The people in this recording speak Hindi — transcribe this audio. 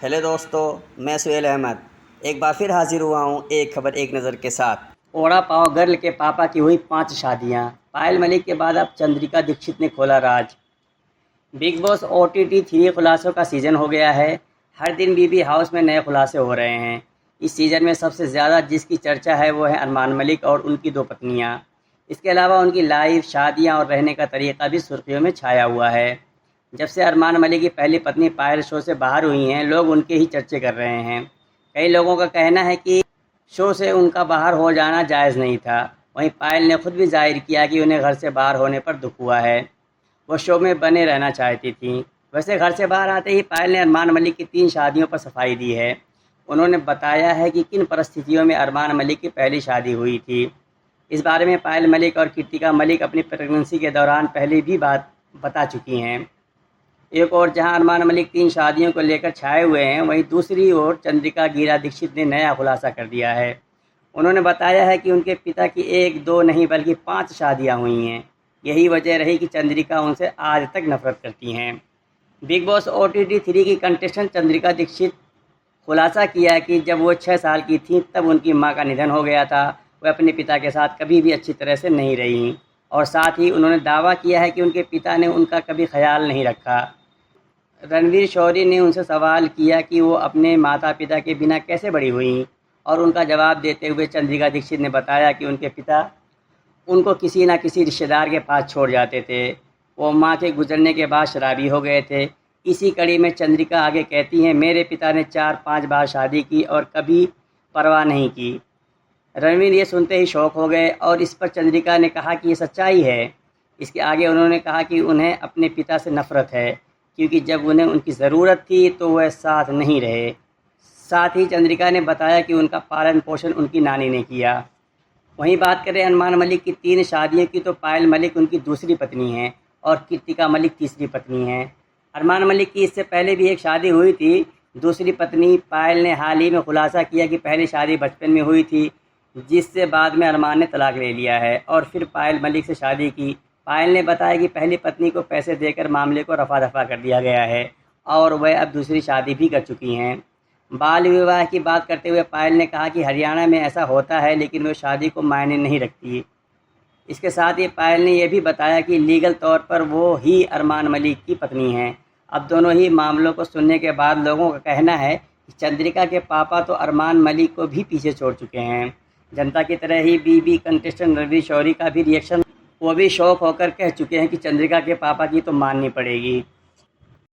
हेलो दोस्तों, मैं सुहेल अहमद एक बार फिर हाजिर हुआ हूँ एक खबर एक नज़र के साथ। ओड़ा पाव गर्ल के पापा की हुई 5 शादियाँ। पायल मलिक के बाद अब चंद्रिका दीक्षित ने खोला राज। बिग बॉस OTT 3 खुलासों का सीज़न हो गया है। हर दिन बीबी हाउस में नए खुलासे हो रहे हैं। इस सीज़न में सबसे ज़्यादा जिसकी चर्चा है वो है अरमान मलिक और उनकी 2 पत्नियाँ। इसके अलावा उनकी लाइफ, शादियाँ और रहने का तरीका भी सुर्खियों में छाया हुआ है। जब से अरमान मलिक की पहली पत्नी पायल शो से बाहर हुई हैं, लोग उनके ही चर्चे कर रहे हैं। कई लोगों का कहना है कि शो से उनका बाहर हो जाना जायज़ नहीं था। वहीं पायल ने खुद भी जाहिर किया कि उन्हें घर से बाहर होने पर दुख हुआ है। वो शो में बने रहना चाहती थीं। वैसे घर से बाहर आते ही पायल ने अरमान मलिक की 3 शादियों पर सफाई दी है। उन्होंने बताया है कि किन परिस्थितियों में अरमान मलिक की पहली शादी हुई थी। इस बारे में पायल मलिक और कृतिका मलिक अपनी प्रेगनेंसी के दौरान पहले भी बात बता चुकी हैं। एक और जहां अरमान मलिक 3 शादियों को लेकर छाए हुए हैं, वहीं दूसरी ओर चंद्रिका गीरा दीक्षित ने नया खुलासा कर दिया है। उन्होंने बताया है कि उनके पिता की 1-2 नहीं बल्कि 5 शादियां हुई हैं। यही वजह रही कि चंद्रिका उनसे आज तक नफरत करती हैं। बिग बॉस OTT 3 की कंटेस्टेंट चंद्रिका दीक्षित खुलासा किया कि जब वो 6 साल की थीं तब उनकी मां का निधन हो गया था। वह अपने पिता के साथ कभी भी अच्छी तरह से नहीं रहीं और साथ ही उन्होंने दावा किया है कि उनके पिता ने उनका कभी ख्याल नहीं रखा। रणवीर शौरी ने उनसे सवाल किया कि वो अपने माता पिता के बिना कैसे बड़ी हुईं और उनका जवाब देते हुए चंद्रिका दीक्षित ने बताया कि उनके पिता उनको किसी न किसी रिश्तेदार के पास छोड़ जाते थे। वो माँ के गुजरने के बाद शराबी हो गए थे। इसी कड़ी में चंद्रिका आगे कहती हैं, मेरे पिता ने 4-5 बार शादी की और कभी परवाह नहीं की। रणवीर ये सुनते ही शौक हो गए और इस पर चंद्रिका ने कहा कि ये सच्चाई है। इसके आगे उन्होंने कहा कि उन्हें अपने पिता से नफ़रत है क्योंकि जब उन्हें उनकी ज़रूरत थी तो वह साथ नहीं रहे। साथ ही चंद्रिका ने बताया कि उनका पालन पोषण उनकी नानी ने किया। वहीं बात करें अरमान मलिक की 3 शादियों की तो पायल मलिक उनकी दूसरी पत्नी हैं और कृतिका मलिक तीसरी पत्नी हैं। अरमान मलिक की इससे पहले भी एक शादी हुई थी। दूसरी पत्नी पायल ने हाल ही में खुलासा किया कि पहली शादी बचपन में हुई थी, जिससे बाद में अरमान ने तलाक ले लिया है और फिर पायल मलिक से शादी की। पायल ने बताया कि पहली पत्नी को पैसे देकर मामले को रफा दफा कर दिया गया है और वह अब दूसरी शादी भी कर चुकी हैं। बाल विवाह की बात करते हुए पायल ने कहा कि हरियाणा में ऐसा होता है लेकिन वो शादी को मायने नहीं रखती। इसके साथ ही पायल ने यह भी बताया कि लीगल तौर पर वो ही अरमान मलिक की पत्नी हैं। अब दोनों ही मामलों को सुनने के बाद लोगों का कहना है कि चंद्रिका के पापा तो अरमान मलिक को भी पीछे छोड़ चुके हैं। जनता की तरह ही बीबी कंटेस्टेंट रणवीर शौरी का भी रिएक्शन, वो भी शौक होकर कह चुके हैं कि चंद्रिका के पापा की तो माननी पड़ेगी।